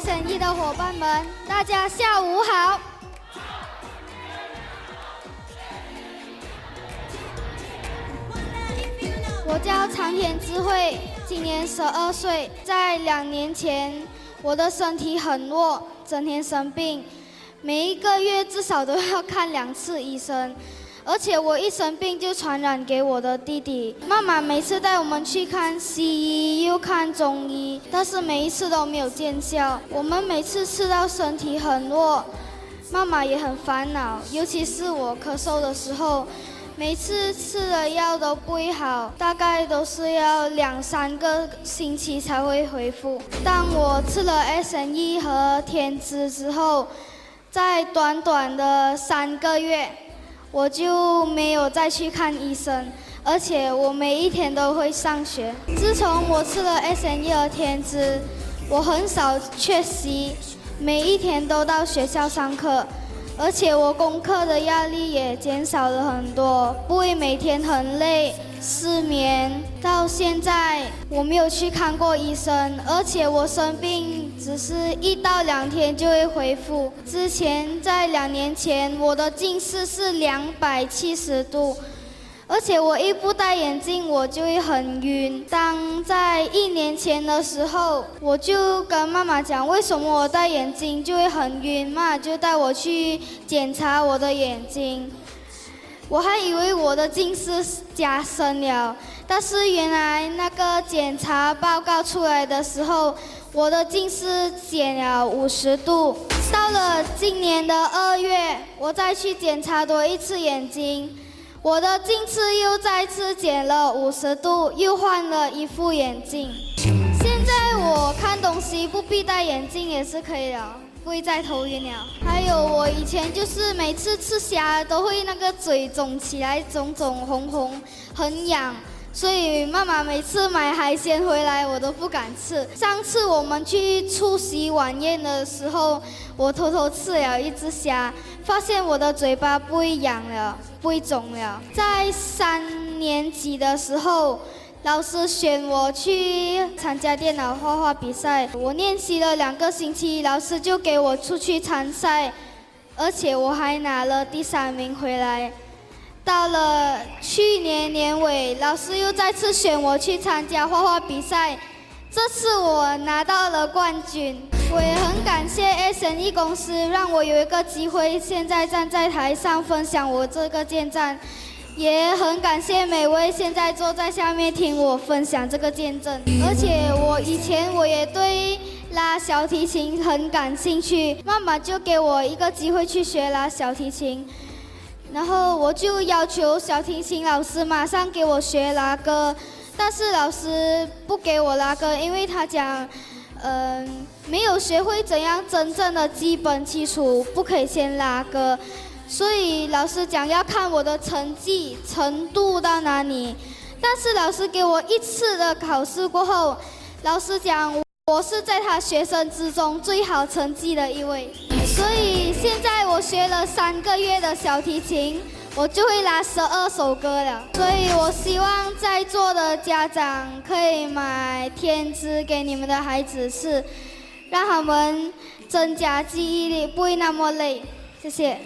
SNE 的伙伴们，大家下午好。我叫长田智慧，今年12岁。在2年前，我的身体很弱，整天生病，每一个月至少都要看2次医生。而且我一生病就传染给我的弟弟。妈妈每次带我们去看西医，又看中医，但是每一次都没有见效。我们每次吃到身体很弱，妈妈也很烦恼，尤其是我咳嗽的时候，每次吃的药都不会好，大概都是要2-3个星期才会恢复。当我吃了 SNE 和天资之后，在短短的3个月，我就没有再去看医生，而且我每一天都会上学。自从我吃了 SNE 和天资，我很少缺席，每一天都到学校上课，而且我功课的压力也减少了很多，不会每天很累、失眠。到现在我没有去看过医生，而且我生病只是1到2天就会恢复。之前在2年前，我的近视是270度，而且我一不戴眼镜我就会很晕。当在1年前的时候，我就跟妈妈讲，为什么我戴眼镜就会很晕，妈妈就带我去检查我的眼睛。我还以为我的近视加深了，但是原来那个检查报告出来的时候，我的近视减了50度。到了今年的2月，我再去检查多一次眼睛，我的近视又再次减了50度，又换了一副眼镜。现在我看东西不必戴眼镜也是可以了，不会再头晕了。还有我以前就是每次吃虾都会那个嘴肿起来，肿肿红红，很痒。所以妈妈每次买海鲜回来我都不敢吃。上次我们去出席晚宴的时候，我偷偷吃了一只虾，发现我的嘴巴不会痒了，不会肿了。在3年级的时候，老师选我去参加电脑画画比赛，我练习了2个星期，老师就给我出去参赛，而且我还拿了第3名回来。到了去年年尾，老师又再次选我去参加画画比赛，这次我拿到了冠军。我也很感谢 SNE 公司让我有一个机会，现在站在台上分享我这个见证，也很感谢每位现在坐在下面听我分享这个见证。而且我以前也对拉小提琴很感兴趣，妈妈就给我一个机会去学拉小提琴。然后我就要求小提琴老师马上给我学拉歌，但是老师不给我拉歌，因为他讲，没有学会怎样真正的基本基础，不可以先拉歌，所以老师讲要看我的成绩程度到哪里。但是老师给我1次的考试过后，老师讲我是在他学生之中最好成绩的一位。所以现在我学了3个月的小提琴，我就会拉12首歌了。所以我希望在座的家长可以买天资给你们的孩子试，让他们增加记忆力，不会那么累。谢谢。